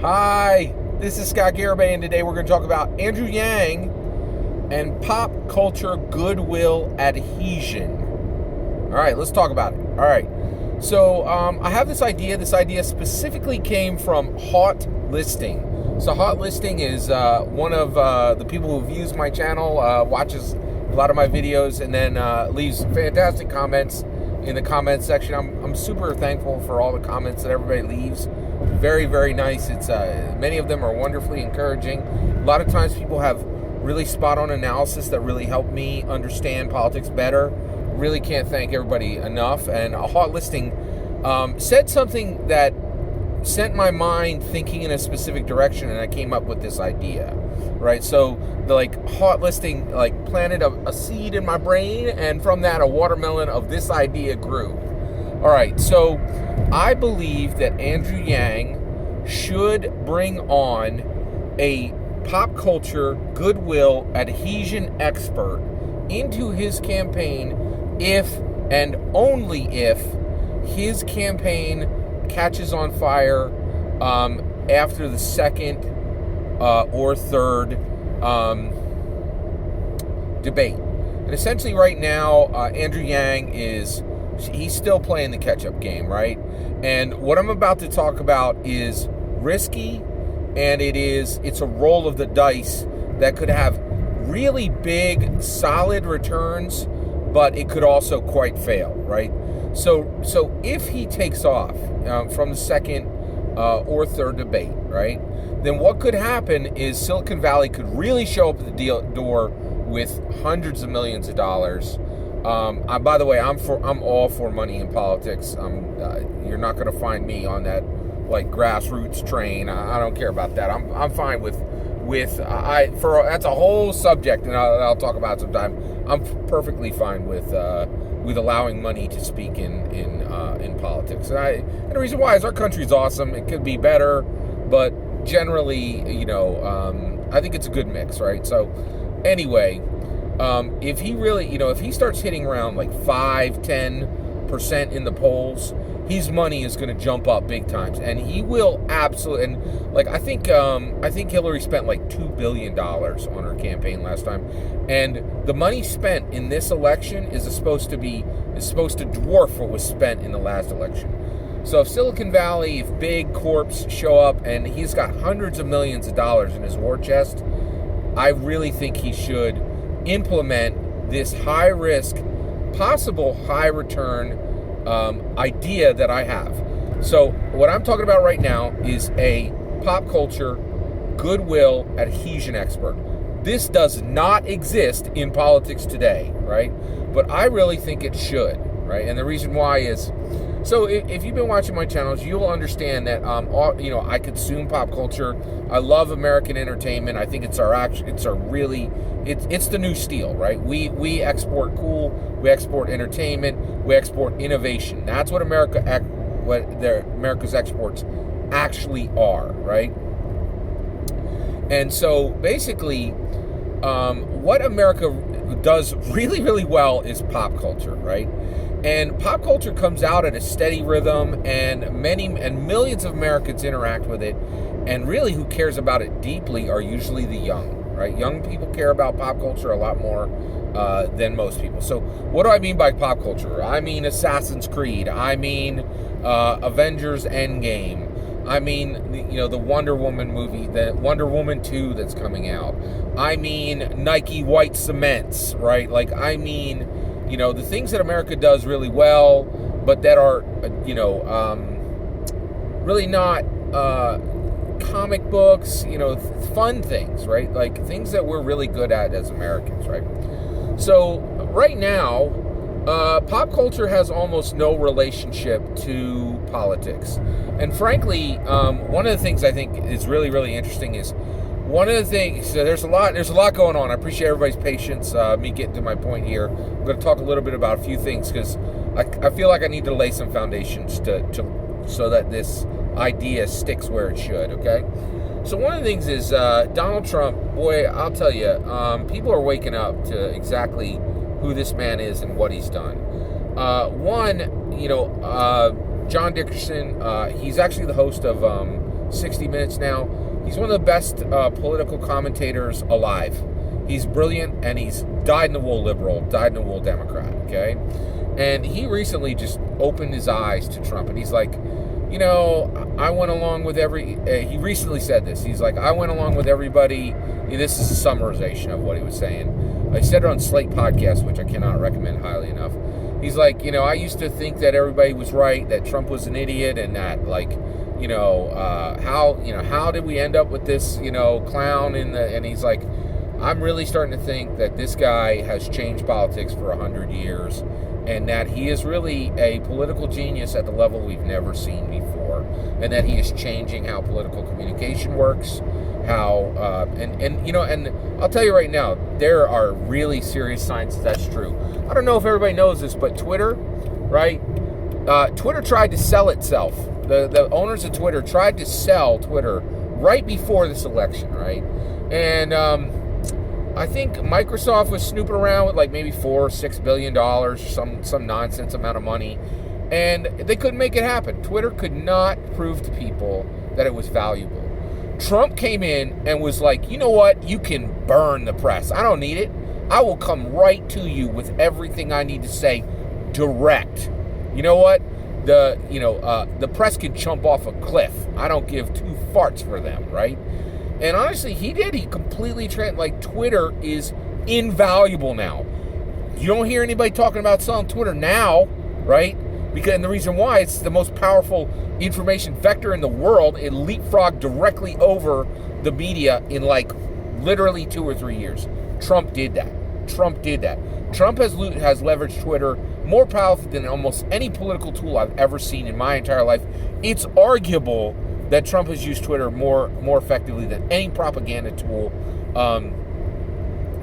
Hi, this is Scott Garibay, and today we're going to talk about Andrew Yang and pop culture Goodwill Adhesion. All right, let's talk about it. All right, so I have this idea. This idea specifically came from Hot Listing. So Hot Listing is one of the people who views my channel, watches a lot of my videos, and then leaves fantastic comments in the comments section. I'm super thankful for all the comments that everybody leaves. Very, very nice. It's many of them are wonderfully encouraging. A lot of times people have really spot-on analysis that really help me understand politics better. Really can't thank everybody enough. And a Hot Listing said something that sent my mind thinking in a specific direction, and I came up with this idea, right? So the Hot Listing planted a seed in my brain, and from that a watermelon of this idea grew. All right, so I believe that Andrew Yang should bring on a pop culture Goodwill Adhesion expert into his campaign if and only if his campaign catches on fire after the second or third debate. And essentially right now, Andrew Yang he's still playing the catch-up game, right? And what I'm about to talk about is risky, and it's a roll of the dice that could have really big, solid returns, but it could also quite fail, right? So if he takes off from the second or third debate, right, then what could happen is Silicon Valley could really show up at the door with hundreds of millions of dollars. By the way, I'm all for money in politics. You're not going to find me on that grassroots train. I don't care about that. I'm fine with that's a whole subject, and I'll talk about it sometime. I'm perfectly fine with allowing money to speak in politics. And the reason why is our country's awesome. It could be better, but generally, I think it's a good mix, right? So anyway, if he really, if he starts hitting around 5-10% in the polls, his money is going to jump up big times, and he will absolutely. And I think Hillary spent $2 billion on her campaign last time, and the money spent in this election is supposed to dwarf what was spent in the last election. So if Silicon Valley, if big corps show up, and he's got hundreds of millions of dollars in his war chest, I really think he should implement this high-risk, possible high-return idea that I have. So what I'm talking about right now is a pop culture Goodwill Adhesion expert. This does not exist in politics today, right? But I really think it should, right? And the reason why is, so if you've been watching my channels, you'll understand that I consume pop culture. I love American entertainment. I think it's the new steel, right? We export cool, we export entertainment, we export innovation. That's what America's exports actually are, right? And so basically, what America does really, really well is pop culture, right? And pop culture comes out at a steady rhythm, and millions of Americans interact with it. And really, who cares about it deeply are usually the young, right? Young people care about pop culture a lot more than most people. So what do I mean by pop culture? I mean Assassin's Creed. I mean Avengers Endgame. I mean the Wonder Woman movie, the Wonder Woman 2 that's coming out. I mean Nike white cements, right? I mean the things that America does really well, but that are really not comic books, fun things, right? Things that we're really good at as Americans, right? So right now, pop culture has almost no relationship to politics. And frankly, one of the things I think is really, really interesting is so there's a lot going on. I appreciate everybody's patience, me getting to my point here. I'm going to talk a little bit about a few things because I feel like I need to lay some foundations so that this idea sticks where it should, okay? So one of the things is Donald Trump, boy, I'll tell you, people are waking up to exactly who this man is and what he's done. John Dickerson, he's actually the host of 60 Minutes now. He's one of the best political commentators alive. He's brilliant, and he's dyed-in-the-wool liberal, dyed-in-the-wool Democrat, okay? And he recently just opened his eyes to Trump, and he's like, you know, I went along with he recently said this. He's like, I went along with everybody. This is a summarization of what he was saying. I said it on Slate Podcast, which I cannot recommend highly enough. He's like, you know, I used to think that everybody was right, that Trump was an idiot, and that, like, how did we end up with this, clown and he's like, I'm really starting to think that this guy has changed politics for 100 years, and that he is really a political genius at the level we've never seen before, and that he is changing how political communication works, and I'll tell you right now, there are really serious signs that that's true. I don't know if everybody knows this, but Twitter, right? Twitter tried to sell itself. The owners of Twitter tried to sell Twitter right before this election, right? And I think Microsoft was snooping around with like maybe $4 or $6 billion, some nonsense amount of money, and they couldn't make it happen. Twitter could not prove to people that it was valuable. Trump came in and was like, you know what? You can burn the press. I don't need it. I will come right to you with everything I need to say direct. You know what? The press can jump off a cliff. I don't give two farts for them, right? And honestly, he did. He completely Twitter is invaluable now. You don't hear anybody talking about selling Twitter now, right? And the reason why, it's the most powerful information vector in the world. It leapfrogged directly over the media in literally 2 or 3 years. Trump did that. Trump has leveraged Twitter more powerful than almost any political tool I've ever seen in my entire life. It's arguable that Trump has used Twitter more effectively than any propaganda tool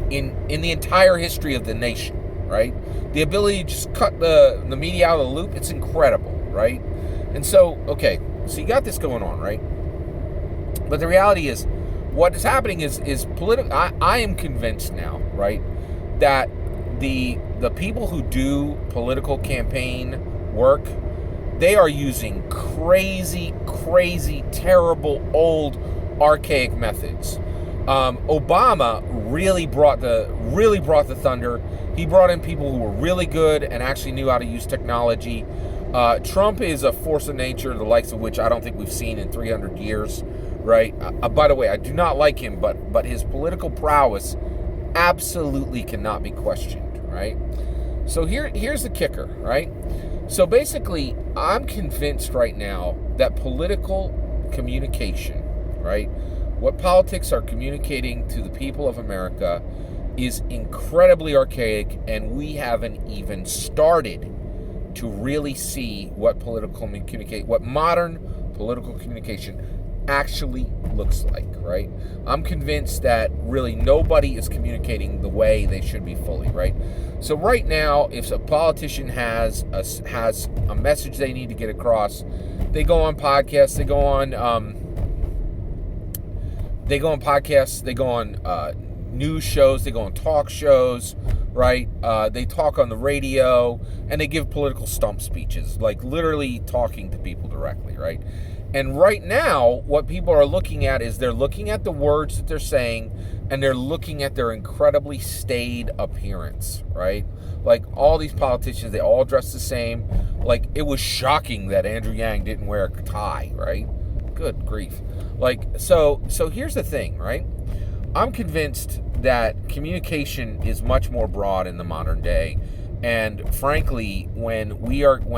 in the entire history of the nation, right? The ability to just cut the media out of the loop, it's incredible, right? And so, okay, so you got this going on, right? But the reality is, what is happening is political. I am convinced now, right, that the people who do political campaign work, they are using crazy, terrible, old, archaic methods. Obama really brought the thunder. He brought in people who were really good and actually knew how to use technology. Trump is a force of nature, the likes of which I don't think we've seen in 300 years, right? By the way, I do not like him, but his political prowess absolutely cannot be questioned, right? So here's the kicker, right? So basically, I'm convinced right now that political communication, right, what politics are communicating to the people of America is incredibly archaic, and we haven't even started to really see what modern political communication actually looks like, right? I'm convinced that really nobody is communicating the way they should be fully, right? So right now, if a politician has a message they need to get across, they go on podcasts, they go on news shows, they go on talk shows, right? They talk on the radio, and they give political stump speeches, like literally talking to people directly, right? And right now, what people are looking at is they're looking at the words that they're saying, and they're looking at their incredibly staid appearance, right? Like all these politicians, they all dress the same. Like, it was shocking that Andrew Yang didn't wear a tie, right? Good grief. So here's the thing, right? I'm convinced that communication is much more broad in the modern day. And frankly, when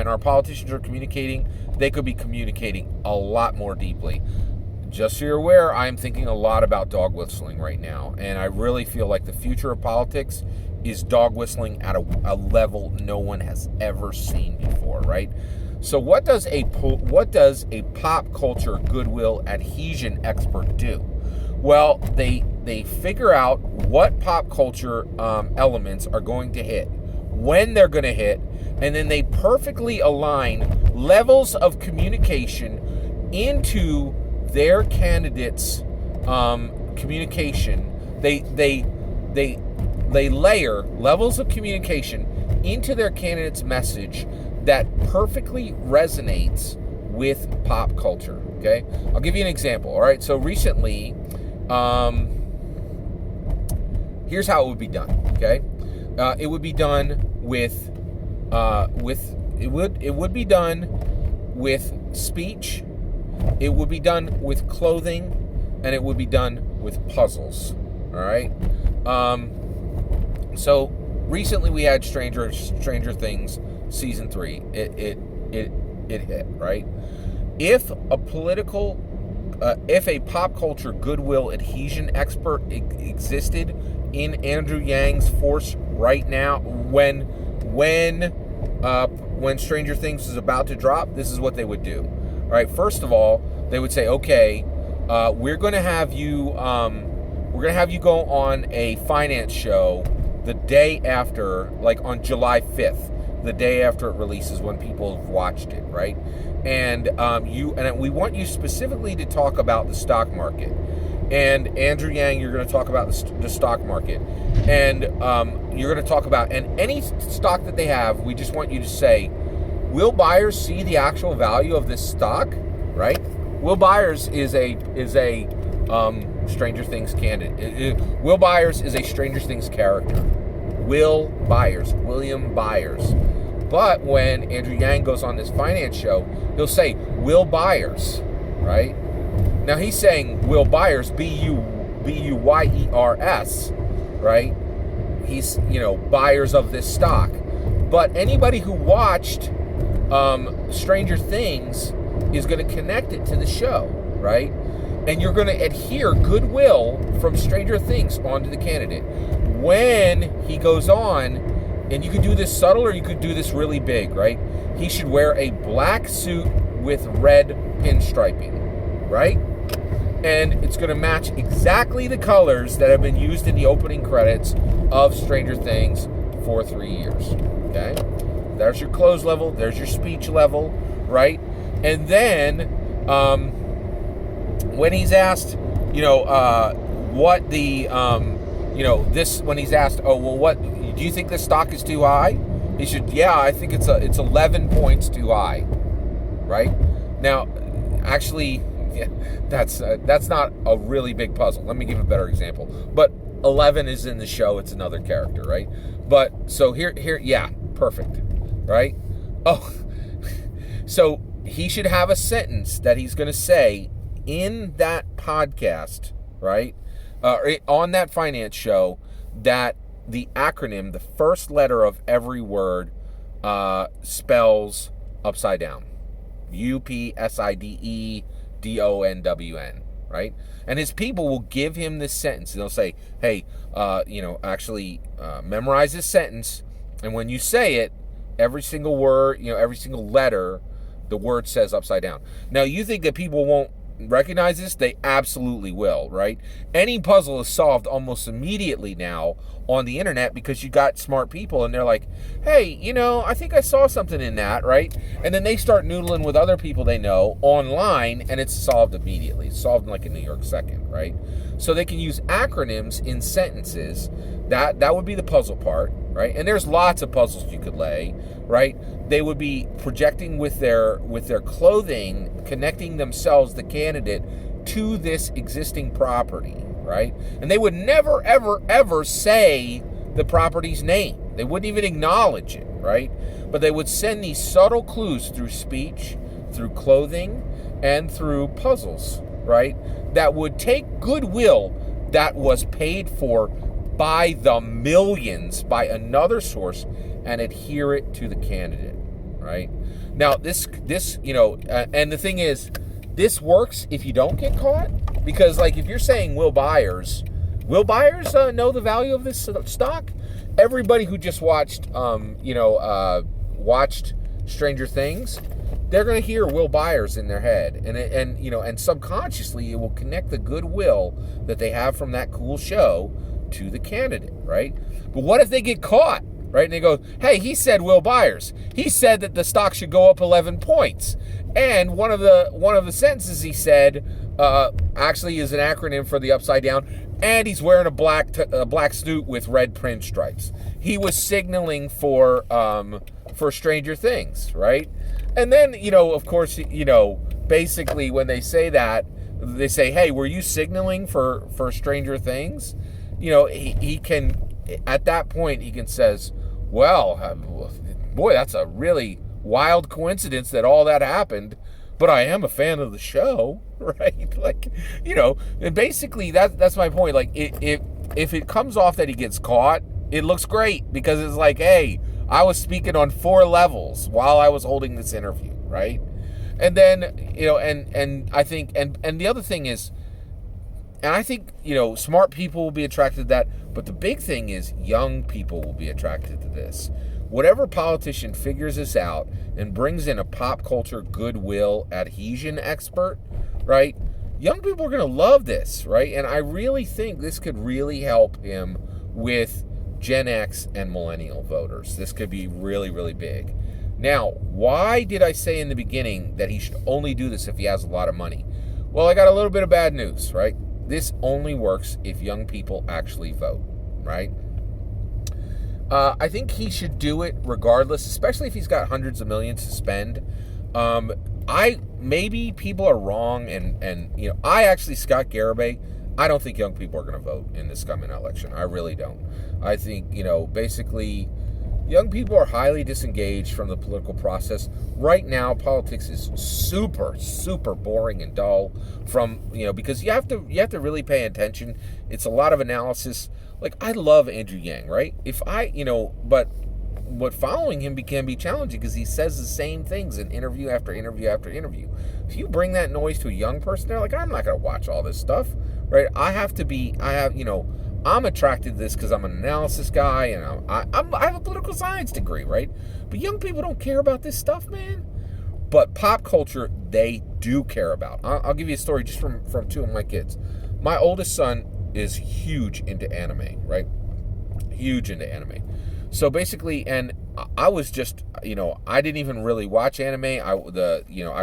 our politicians are communicating, they could be communicating a lot more deeply. Just so you're aware, I'm thinking a lot about dog whistling right now. And I really feel like the future of politics is dog whistling at a level no one has ever seen before, right? So what does a pop culture Goodwill adhesion expert do? Well, they figure out what pop culture elements are going to hit, when they're going to hit, and then they perfectly align levels of communication into their candidates' communication. They layer levels of communication into their candidate's message that perfectly resonates with pop culture. Okay, I'll give you an example. All right, so recently, here's how it would be done. Okay, it would be done with speech, it would be done with clothing, and it would be done with puzzles. All right. So recently we had Stranger Things season 3. It hit, right. If a pop culture Goodwill adhesion expert existed in Andrew Yang's force right now, when Stranger Things is about to drop, this is what they would do. All right, first of all, they would say, okay, we're going to have you go on a finance show the day after, like on July 5th, the day after it releases, when people have watched it, right? And we want you specifically to talk about the stock market. And Andrew Yang, you're going to talk about the stock market, and you're going to talk about, and any stock that they have, we just want you to say, will buyers see the actual value of this stock, right? Will Byers is a Stranger Things candidate. Will Byers is a Stranger Things character. William Byers. But when Andrew Yang goes on this finance show, he'll say Will Byers, right? Now he's saying Will Byers, Buyers, right? He's, buyers of this stock. But anybody who watched Stranger Things is going to connect it to the show, right? And you're going to adhere goodwill from Stranger Things onto the candidate. When he goes on, and you could do this subtle or you could do this really big, right? He should wear a black suit with red pinstriping, right? And it's going to match exactly the colors that have been used in the opening credits of Stranger Things for 3 years, okay? There's your clothes level. There's your speech level, right? And then when he's asked, what the, when he's asked, oh, well, what, do you think this stock is too high? He should, yeah, I think it's 11 points too high, right? Now, actually, yeah, that's not a really big puzzle. Let me give a better example. But 11 is in the show. It's another character, right? But so here, yeah, perfect, right? Oh, so he should have a sentence that he's going to say in that podcast, right? On that finance show, that the acronym, the first letter of every word, spells upside down. UPSIDEDONWN, right? And his people will give him this sentence. They'll say, hey, memorize this sentence. And when you say it, every single word, every single letter, the word says upside down. Now, you think that people won't recognize this? They absolutely will, right? Any puzzle is solved almost immediately now on the internet because you got smart people and they're like, hey, I think I saw something in that, right? And then they start noodling with other people they know online and it's solved immediately. It's solved in like a New York second, right? So they can use acronyms in sentences. That would be the puzzle part, right? And there's lots of puzzles you could lay, right? They would be projecting with their clothing, connecting themselves, the candidate, to this existing property, right? And they would never, ever, ever say the property's name. They wouldn't even acknowledge it, right? But they would send these subtle clues through speech, through clothing, and through puzzles, right? That would take goodwill that was paid for by the millions by another source and adhere it to the candidate, right? Now, this and the thing is, this works if you don't get caught, because like if you're saying Will Byers know the value of this stock? Everybody who just watched Stranger Things, they're going to hear Will Byers in their head, and subconsciously it will connect the goodwill that they have from that cool show to the candidate, right? But what if they get caught, right? And they go, hey, he said Will Byers. He said that the stock should go up 11 points. And one of the sentences he said actually is an acronym for the upside down, and he's wearing a black suit with red print stripes. He was signaling for Stranger Things, right? And then, of course, basically when they say that, they say, hey, were you signaling for Stranger Things? He can, at that point, he can says, well, boy, that's a really wild coincidence that all that happened, but I am a fan of the show, right? Like, and basically that's my point. Like, if it comes off that he gets caught, it looks great because it's like, hey, I was speaking on 4 levels while I was holding this interview, right? And then, and I think, and the other thing is, and I think, smart people will be attracted to that, but the big thing is young people will be attracted to this. Whatever politician figures this out and brings in a pop culture Goodwill adhesion expert, right? Young people are going to love this, right? And I really think this could really help him with Gen X and millennial voters. This could be really, really big. Now, why did I say in the beginning that he should only do this if he has a lot of money? Well, I got a little bit of bad news, right? This only works if young people actually vote, right? I think he should do it regardless, especially if he's got hundreds of millions to spend. Maybe people are wrong, and I actually, Scott Garibay, I don't think young people are going to vote in this coming election. I really don't. I think, basically, young people are highly disengaged from the political process. Right now, politics is super, super boring and dull because you have to really pay attention. It's a lot of analysis. Like, I love Andrew Yang, right? But what following him can be challenging because he says the same things in interview after interview after interview. If you bring that noise to a young person, they're like, I'm not going to watch all this stuff, right? I'm attracted to this because I'm an analysis guy and I have a political science degree, right? But young people don't care about this stuff, man. But pop culture, they do care about. I'll give you a story just from 2 of my kids. My oldest son is huge into anime, right? Huge into anime. So basically, and I was just, I didn't even really watch anime. I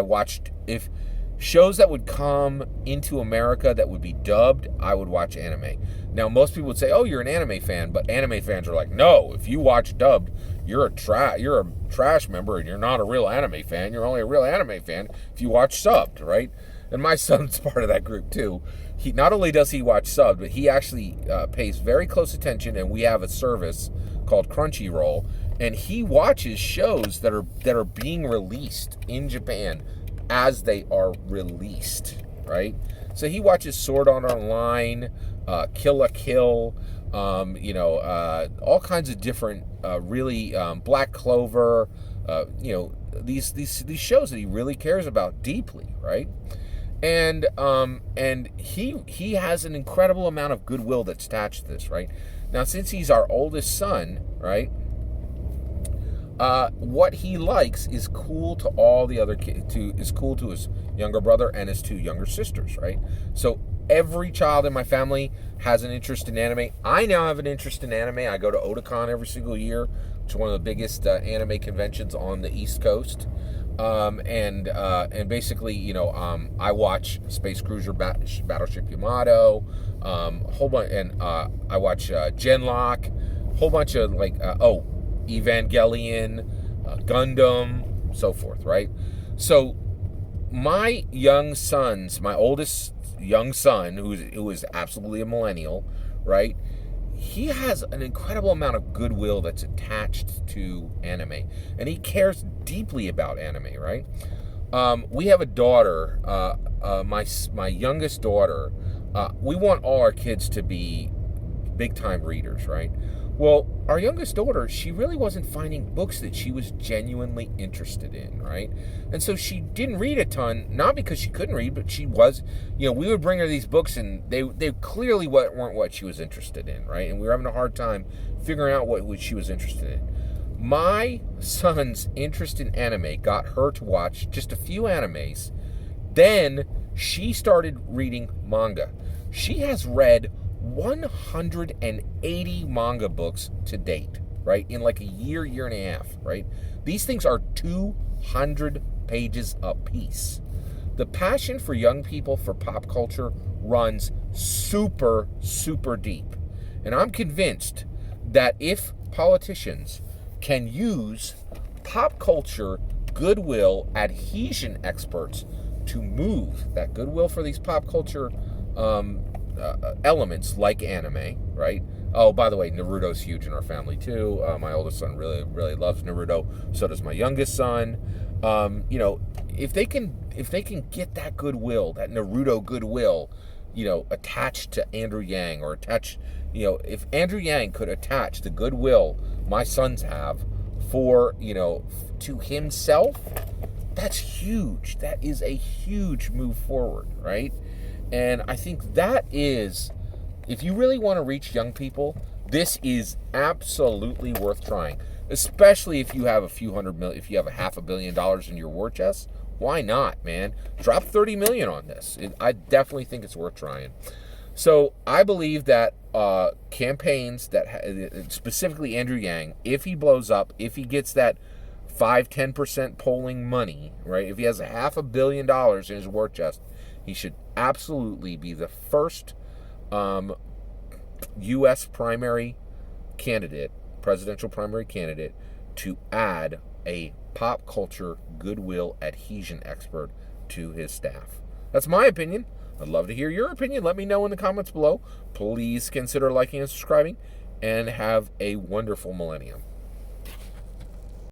watched, if shows that would come into America that would be dubbed, I would watch anime. Now, most people would say, oh, you're an anime fan, but anime fans are like, no, if you watch dubbed, you're a trash member and you're not a real anime fan. You're only a real anime fan if you watch subbed, right? And my son's part of that group too. He not only does he watch subbed, but he actually pays very close attention, and we have a service called Crunchyroll, and he watches shows that are being released in Japan as they are released, right? So he watches Sword Art Online, Kill la Kill, all kinds of different, Black Clover, these shows that he really cares about deeply, right? And he has an incredible amount of goodwill that's attached to this, right? Now, since he's our oldest son, right? What he likes is cool to all the other kids. Is cool to his younger brother and his 2 younger sisters, right? So every child in my family has an interest in anime. I now have an interest in anime. I go to Otakon every single year, which is one of the biggest anime conventions on the East Coast. And basically, I watch Space Cruiser Battleship Yamato, whole bunch, and I watch Genlock, whole bunch of Evangelion, Gundam, so forth, right? So my oldest young son, who is absolutely a millennial, right? He has an incredible amount of goodwill that's attached to anime, and he cares deeply about anime, right? We have a daughter, my youngest daughter. We want all our kids to be big-time readers, right? Well, our youngest daughter, she really wasn't finding books that she was genuinely interested in, right? And so she didn't read a ton, not because she couldn't read, but she was, we would bring her these books and they clearly weren't what she was interested in, right? And we were having a hard time figuring out what she was interested in. My son's interest in anime got her to watch just a few animes. Then she started reading manga. She has read 180 manga books to date, right? In like a year and a half, right? These things are 200 pages a piece. The passion for young people for pop culture runs super, super deep. And I'm convinced that if politicians can use pop culture goodwill adhesion experts to move that goodwill for these pop culture elements like anime, right? Oh, by the way, Naruto's huge in our family too. My oldest son really, really loves Naruto. So does my youngest son. If they can get that goodwill, that Naruto goodwill, attached to Andrew Yang, or if Andrew Yang could attach the goodwill my sons have for, to himself, that's huge. That is a huge move forward, right? And I think that is, if you really want to reach young people, this is absolutely worth trying. Especially if you have a few hundred million, if you have a $500 million in your war chest, why not, man? Drop $30 million on this. I definitely think it's worth trying. So I believe that campaigns that, specifically Andrew Yang, if he blows up, if he gets that 5-10% polling money, right? If he has a $500 million in his war chest, he should absolutely be the first U.S. presidential primary candidate, to add a pop culture goodwill adhesion expert to his staff. That's my opinion. I'd love to hear your opinion. Let me know in the comments below. Please consider liking and subscribing, and have a wonderful millennium.